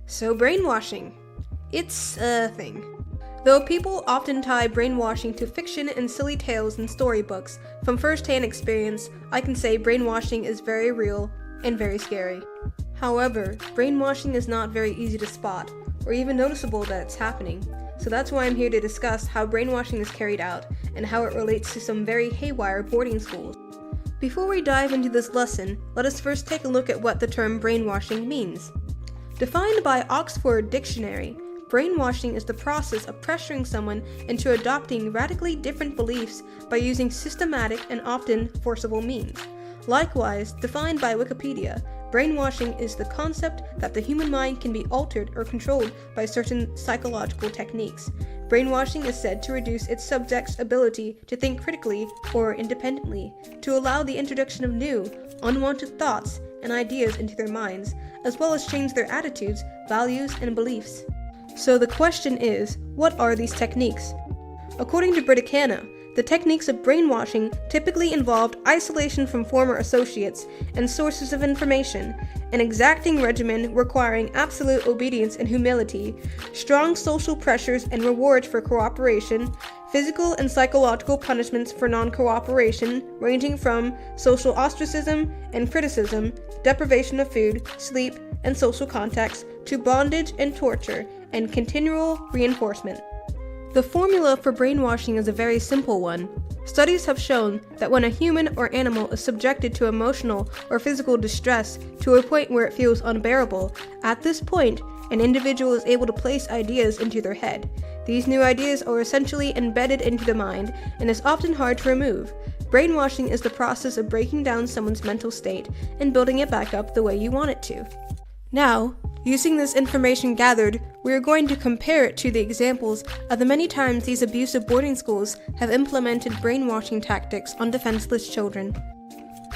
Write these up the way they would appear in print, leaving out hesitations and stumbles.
So brainwashing. It's a thing. Though people often tie brainwashing to fiction and silly tales in storybooks, from first-hand experience, I can say brainwashing is very real and very scary. However, brainwashing is not very easy to spot, or even noticeable that it's happening. So that's why I'm here to discuss how brainwashing is carried out, and how it relates to some very haywire boarding schools. Before we dive into this lesson, let us first take a look at what the term brainwashing means. Defined by Oxford Dictionary, brainwashing is the process of pressuring someone into adopting radically different beliefs by using systematic and often forcible means. Likewise, defined by Wikipedia, brainwashing is the concept that the human mind can be altered or controlled by certain psychological techniques. Brainwashing is said to reduce its subject's ability to think critically or independently, to allow the introduction of new, unwanted thoughts and ideas into their minds, as well as change their attitudes, values, and beliefs. So the question is, what are these techniques? According to Britannica, the techniques of brainwashing typically involved isolation from former associates and sources of information, an exacting regimen requiring absolute obedience and humility, strong social pressures and rewards for cooperation, physical and psychological punishments for non-cooperation, ranging from social ostracism and criticism, deprivation of food, sleep, and social contacts, to bondage and torture, and continual reinforcement. The formula for brainwashing is a very simple one. Studies have shown that when a human or animal is subjected to emotional or physical distress to a point where it feels unbearable, at this point, an individual is able to place ideas into their head. These new ideas are essentially embedded into the mind and is often hard to remove. Brainwashing is the process of breaking down someone's mental state and building it back up the way you want it to. Now, using this information gathered, we are going to compare it to the examples of the many times these abusive boarding schools have implemented brainwashing tactics on defenseless children.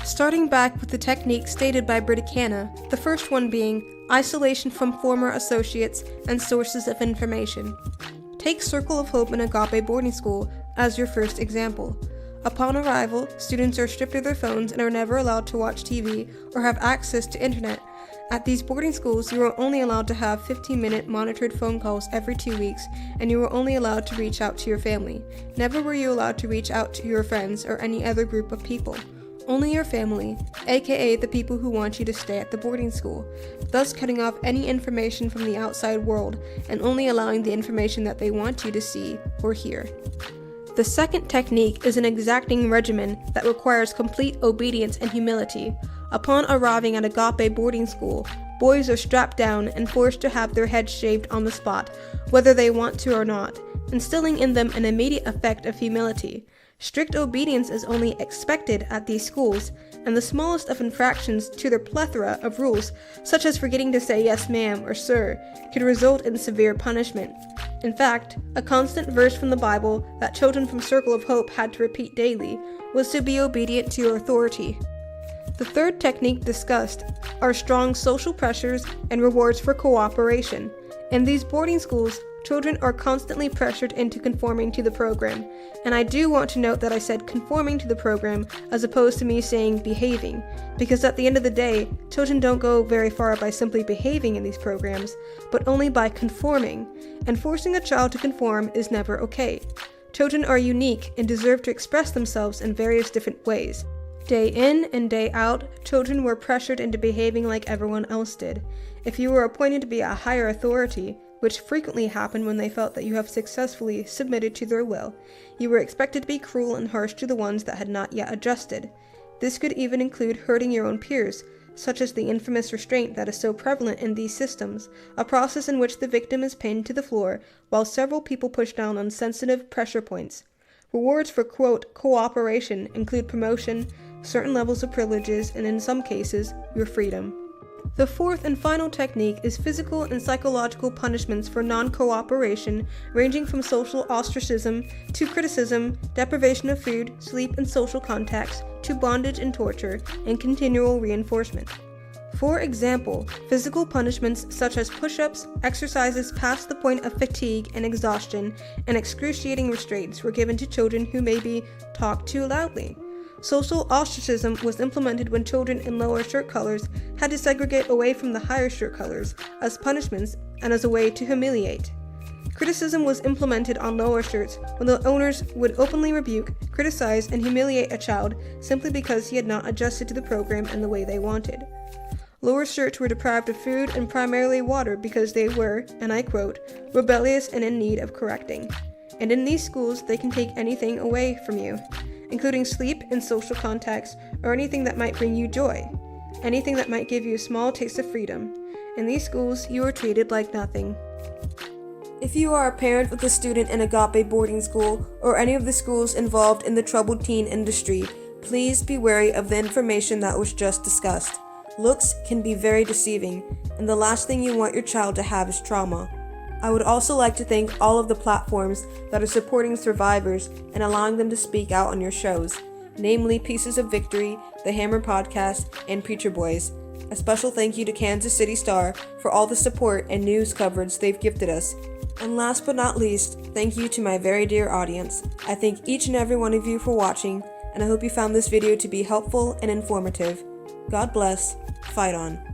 Starting back with the technique stated by Britannica, the first one being isolation from former associates and sources of information. Take Circle of Hope and Agape Boarding School as your first example. Upon arrival, students are stripped of their phones and are never allowed to watch TV or have access to internet. At these boarding schools, you are only allowed to have 15-minute monitored phone calls every 2 weeks, and you are only allowed to reach out to your family. Never were you allowed to reach out to your friends or any other group of people. Only your family, aka the people who want you to stay at the boarding school, thus cutting off any information from the outside world and only allowing the information that they want you to see or hear. The second technique is an exacting regimen that requires complete obedience and humility. Upon arriving at Agape boarding school, boys are strapped down and forced to have their heads shaved on the spot, whether they want to or not, instilling in them an immediate effect of humility. Strict obedience is only expected at these schools, and the smallest of infractions to their plethora of rules, such as forgetting to say yes ma'am or sir, could result in severe punishment. In fact, a constant verse from the Bible that children from Circle of Hope had to repeat daily was to be obedient to your authority. The third technique discussed are strong social pressures and rewards for cooperation. In these boarding schools, children are constantly pressured into conforming to the program. And I do want to note that I said conforming to the program as opposed to me saying behaving, because at the end of the day, children don't go very far by simply behaving in these programs, but only by conforming. And forcing a child to conform is never okay. Children are unique and deserve to express themselves in various different ways. Day in and day out, children were pressured into behaving like everyone else did. If you were appointed to be a higher authority, which frequently happened when they felt that you have successfully submitted to their will, you were expected to be cruel and harsh to the ones that had not yet adjusted. This could even include hurting your own peers, such as the infamous restraint that is so prevalent in these systems, a process in which the victim is pinned to the floor while several people push down on sensitive pressure points. Rewards for, quote, cooperation include promotion, certain levels of privileges, and in some cases, your freedom. The fourth and final technique is physical and psychological punishments for non-cooperation, ranging from social ostracism to criticism, deprivation of food, sleep, and social contacts, to bondage and torture, and continual reinforcement. For example, physical punishments such as push-ups, exercises past the point of fatigue and exhaustion, and excruciating restraints were given to children who maybe talked too loudly. Social ostracism was implemented when children in lower shirt colors had to segregate away from the higher shirt colors as punishments and as a way to humiliate. Criticism was implemented on lower shirts when the owners would openly rebuke, criticize, and humiliate a child simply because he had not adjusted to the program in the way they wanted. Lower shirts were deprived of food and primarily water because they were, and I quote, rebellious and in need of correcting. And in these schools, they can take anything away from you, including sleep and social contacts, or anything that might bring you joy, anything that might give you a small taste of freedom. In these schools, you are treated like nothing. If you are a parent with a student in Agape boarding school or any of the schools involved in the troubled teen industry, please be wary of the information that was just discussed. Looks can be very deceiving, and the last thing you want your child to have is trauma. I would also like to thank all of the platforms that are supporting survivors and allowing them to speak out on your shows, namely Pieces of Victory, The Hammer Podcast, and Preacher Boys. A special thank you to Kansas City Star for all the support and news coverage they've gifted us. And last but not least, thank you to my very dear audience. I thank each and every one of you for watching, and I hope you found this video to be helpful and informative. God bless. Fight on.